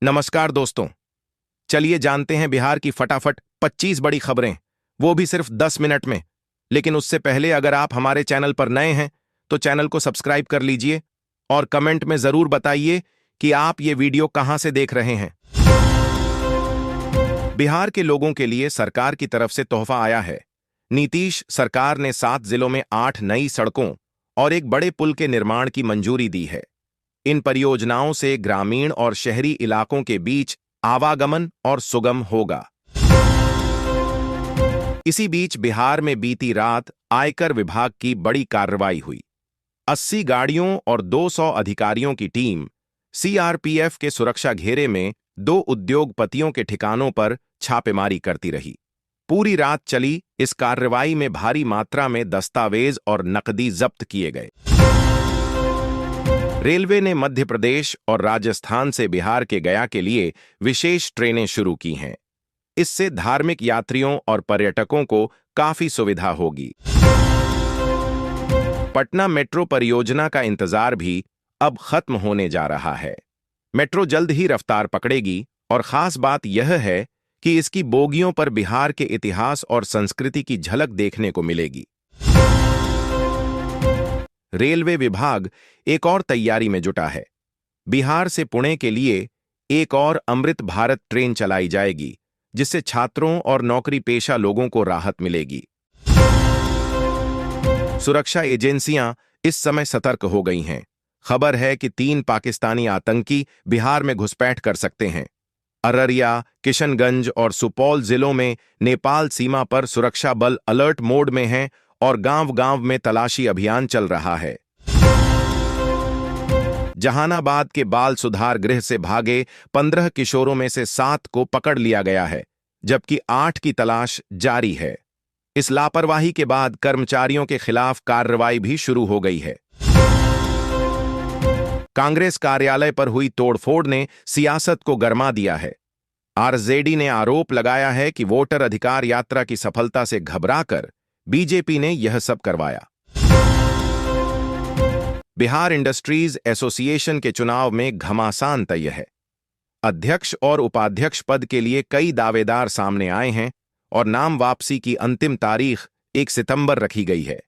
नमस्कार दोस्तों। चलिए जानते हैं बिहार की फटाफट 25 बड़ी खबरें, वो भी सिर्फ 10 मिनट में। लेकिन उससे पहले अगर आप हमारे चैनल पर नए हैं तो चैनल को सब्सक्राइब कर लीजिए और कमेंट में जरूर बताइए कि आप ये वीडियो कहां से देख रहे हैं। बिहार के लोगों के लिए सरकार की तरफ से तोहफा आया है। नीतीश सरकार ने 7 जिलों में 8 नई सड़कों और एक बड़े पुल के निर्माण की मंजूरी दी है। इन परियोजनाओं से ग्रामीण और शहरी इलाकों के बीच आवागमन और सुगम होगा। इसी बीच बिहार में बीती रात आयकर विभाग की बड़ी कार्रवाई हुई। 80 गाड़ियों और 200 अधिकारियों की टीम सीआरपीएफ के सुरक्षा घेरे में 2 उद्योगपतियों के ठिकानों पर छापेमारी करती रही। पूरी रात चली इस कार्रवाई में भारी मात्रा में दस्तावेज और नकदी जब्त किए गए। रेलवे ने मध्य प्रदेश और राजस्थान से बिहार के गया के लिए विशेष ट्रेनें शुरू की हैं। इससे धार्मिक यात्रियों और पर्यटकों को काफी सुविधा होगी। पटना मेट्रो परियोजना का इंतजार भी अब खत्म होने जा रहा है। मेट्रो जल्द ही रफ्तार पकड़ेगी और खास बात यह है कि इसकी बोगियों पर बिहार के इतिहास और संस्कृति की झलक देखने को मिलेगी। रेलवे विभाग एक और तैयारी में जुटा है। बिहार से पुणे के लिए एक और अमृत भारत ट्रेन चलाई जाएगी, जिससे छात्रों और नौकरी पेशा लोगों को राहत मिलेगी। सुरक्षा एजेंसियां इस समय सतर्क हो गई हैं। खबर है कि 3 पाकिस्तानी आतंकी बिहार में घुसपैठ कर सकते हैं। अररिया, किशनगंज और सुपौल जिलों में नेपाल सीमा पर सुरक्षा बल अलर्ट मोड में हैं और गांव-गांव में तलाशी अभियान चल रहा है। जहानाबाद के बाल सुधार गृह से भागे 15 किशोरों में से 7 को पकड़ लिया गया है, जबकि 8 की तलाश जारी है। इस लापरवाही के बाद कर्मचारियों के खिलाफ कार्रवाई भी शुरू हो गई है। कांग्रेस कार्यालय पर हुई तोड़फोड़ ने सियासत को गरमा दिया है। आरजेडी ने आरोप लगाया है कि वोटर अधिकार यात्रा की सफलता से घबराकर बीजेपी ने यह सब करवाया। बिहार इंडस्ट्रीज एसोसिएशन के चुनाव में घमासान तय है। अध्यक्ष और उपाध्यक्ष पद के लिए कई दावेदार सामने आए हैं और नाम वापसी की अंतिम तारीख 1 सितंबर रखी गई है।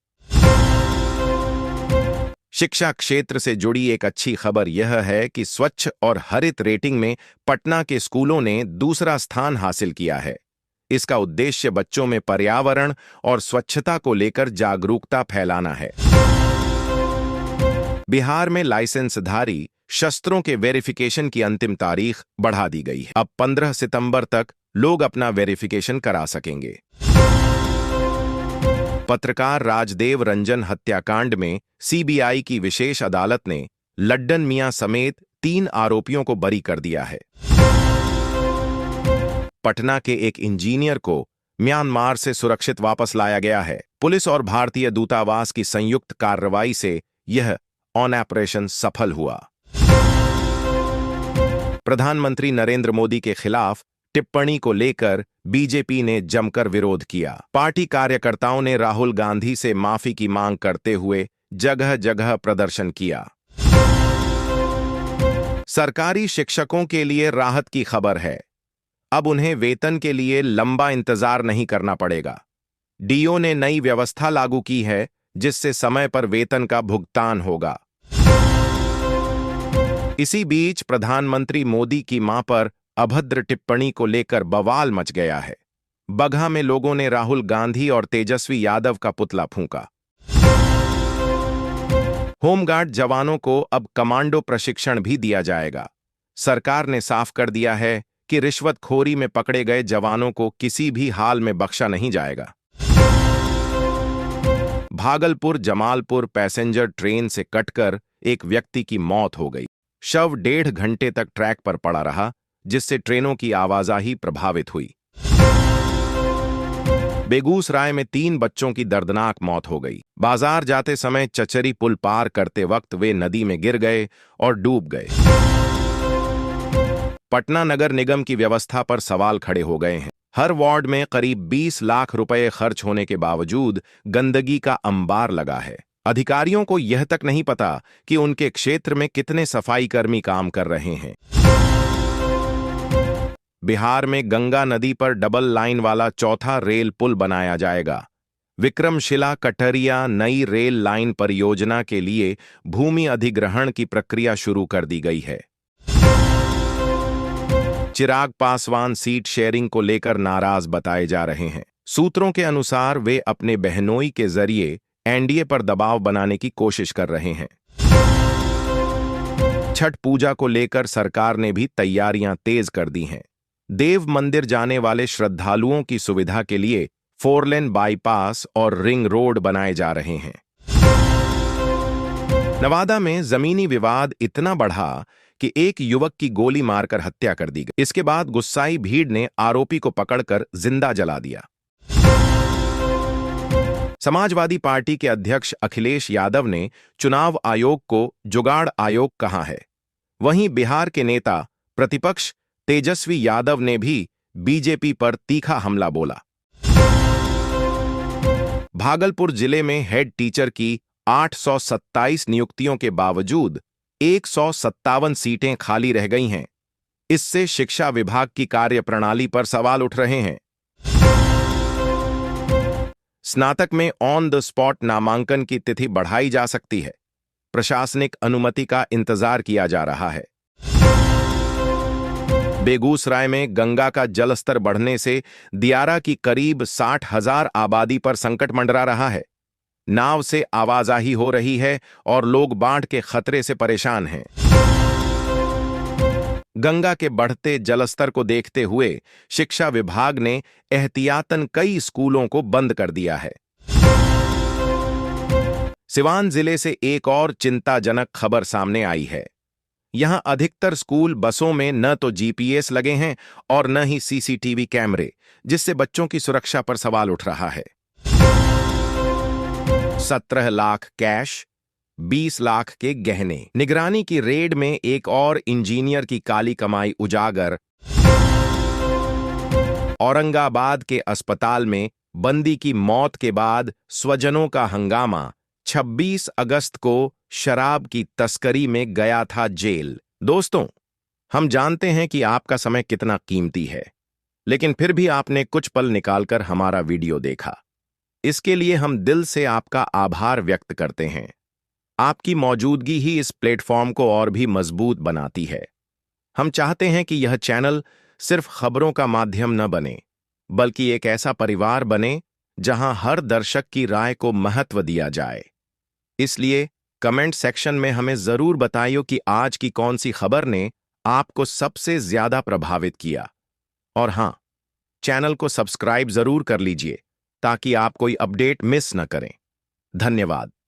शिक्षा क्षेत्र से जुड़ी एक अच्छी खबर यह है कि स्वच्छ और हरित रेटिंग में पटना के स्कूलों ने दूसरा स्थान हासिल किया है। इसका उद्देश्य बच्चों में पर्यावरण और स्वच्छता को लेकर जागरूकता फैलाना है। बिहार में लाइसेंसधारी शस्त्रों के वेरिफिकेशन की अंतिम तारीख बढ़ा दी गई है। अब 15 सितंबर तक लोग अपना वेरिफिकेशन करा सकेंगे। पत्रकार राजदेव रंजन हत्याकांड में सीबीआई की विशेष अदालत ने लड्डन मियां समेत 3 आरोपियों को बरी कर दिया है। पटना के एक इंजीनियर को म्यांमार से सुरक्षित वापस लाया गया है। पुलिस और भारतीय दूतावास की संयुक्त कार्रवाई से यह ऑपरेशन सफल हुआ। प्रधानमंत्री नरेंद्र मोदी के खिलाफ टिप्पणी को लेकर बीजेपी ने जमकर विरोध किया। पार्टी कार्यकर्ताओं ने राहुल गांधी से माफी की मांग करते हुए जगह जगह प्रदर्शन किया। सरकारी शिक्षकों के लिए राहत की खबर है। अब उन्हें वेतन के लिए लंबा इंतजार नहीं करना पड़ेगा। डीओ ने नई व्यवस्था लागू की है, जिससे समय पर वेतन का भुगतान होगा। इसी बीच प्रधानमंत्री मोदी की मां पर अभद्र टिप्पणी को लेकर बवाल मच गया है। बगहा में लोगों ने राहुल गांधी और तेजस्वी यादव का पुतला फूंका। होमगार्ड जवानों को अब कमांडो प्रशिक्षण भी दिया जाएगा। सरकार ने साफ कर दिया है कि रिश्वतखोरी में पकड़े गए जवानों को किसी भी हाल में बख्शा नहीं जाएगा। भागलपुर जमालपुर पैसेंजर ट्रेन से कटकर एक व्यक्ति की मौत हो गई। शव 1.5 घंटे तक ट्रैक पर पड़ा रहा, जिससे ट्रेनों की आवाजाही प्रभावित हुई। बेगूसराय में 3 बच्चों की दर्दनाक मौत हो गई। बाजार जाते समय चचरी पुल पार करते वक्त वे नदी में गिर गए और डूब गए। पटना नगर निगम की व्यवस्था पर सवाल खड़े हो गए हैं। हर वार्ड में करीब 20 लाख रुपए खर्च होने के बावजूद गंदगी का अंबार लगा है। अधिकारियों को यह तक नहीं पता कि उनके क्षेत्र में कितने सफाई कर्मी काम कर रहे हैं। बिहार में गंगा नदी पर डबल लाइन वाला चौथा रेल पुल बनाया जाएगा। विक्रमशिला कटरिया नई रेल लाइन परियोजना के लिए भूमि अधिग्रहण की प्रक्रिया शुरू कर दी गई है। चिराग पासवान सीट शेयरिंग को लेकर नाराज बताए जा रहे हैं। सूत्रों के अनुसार वे अपने बहनोई के जरिए एनडीए पर दबाव बनाने की कोशिश कर रहे हैं। छठ पूजा को लेकर सरकार ने भी तैयारियां तेज कर दी हैं। देव मंदिर जाने वाले श्रद्धालुओं की सुविधा के लिए 4 लेन बाईपास और रिंग रोड बनाए जा रहे हैं। नवादा में जमीनी विवाद इतना बढ़ा कि एक युवक की गोली मारकर हत्या कर दी गई। इसके बाद गुस्साई भीड़ ने आरोपी को पकड़कर जिंदा जला दिया। समाजवादी पार्टी के अध्यक्ष अखिलेश यादव ने चुनाव आयोग को जुगाड़ आयोग कहा है। वहीं बिहार के नेता प्रतिपक्ष तेजस्वी यादव ने भी बीजेपी पर तीखा हमला बोला। भागलपुर जिले में हेड टीचर की 827 नियुक्तियों के बावजूद 157 सीटें खाली रह गई हैं। इससे शिक्षा विभाग की कार्यप्रणाली पर सवाल उठ रहे हैं। स्नातक में ऑन द स्पॉट नामांकन की तिथि बढ़ाई जा सकती है। प्रशासनिक अनुमति का इंतजार किया जा रहा है। बेगूसराय में गंगा का जलस्तर बढ़ने से दियारा की करीब 60,000 आबादी पर संकट मंडरा रहा है। नाव से आवाजाही हो रही है और लोग बाढ़ के खतरे से परेशान हैं। गंगा के बढ़ते जलस्तर को देखते हुए शिक्षा विभाग ने एहतियातन कई स्कूलों को बंद कर दिया है। सिवान जिले से एक और चिंताजनक खबर सामने आई है। यहां अधिकतर स्कूल बसों में न तो जीपीएस लगे हैं और न ही सीसीटीवी कैमरे, जिससे बच्चों की सुरक्षा पर सवाल उठ रहा है। 17 लाख कैश, 20 लाख के गहने। निगरानी की रेड में एक और इंजीनियर की काली कमाई उजागर। औरंगाबाद के अस्पताल में बंदी की मौत के बाद स्वजनों का हंगामा। 26 अगस्त को शराब की तस्करी में गया था जेल। दोस्तों, हम जानते हैं कि आपका समय कितना कीमती है, लेकिन फिर भी आपने कुछ पल निकालकर हमारा वीडियो देखा। इसके लिए हम दिल से आपका आभार व्यक्त करते हैं। आपकी मौजूदगी ही इस प्लेटफॉर्म को और भी मजबूत बनाती है। हम चाहते हैं कि यह चैनल सिर्फ खबरों का माध्यम न बने, बल्कि एक ऐसा परिवार बने जहां हर दर्शक की राय को महत्व दिया जाए। इसलिए कमेंट सेक्शन में हमें जरूर बताइए कि आज की कौन सी खबर ने आपको सबसे ज्यादा प्रभावित किया। और हां, चैनल को सब्सक्राइब जरूर कर लीजिए ताकि आप कोई अपडेट मिस न करें। धन्यवाद।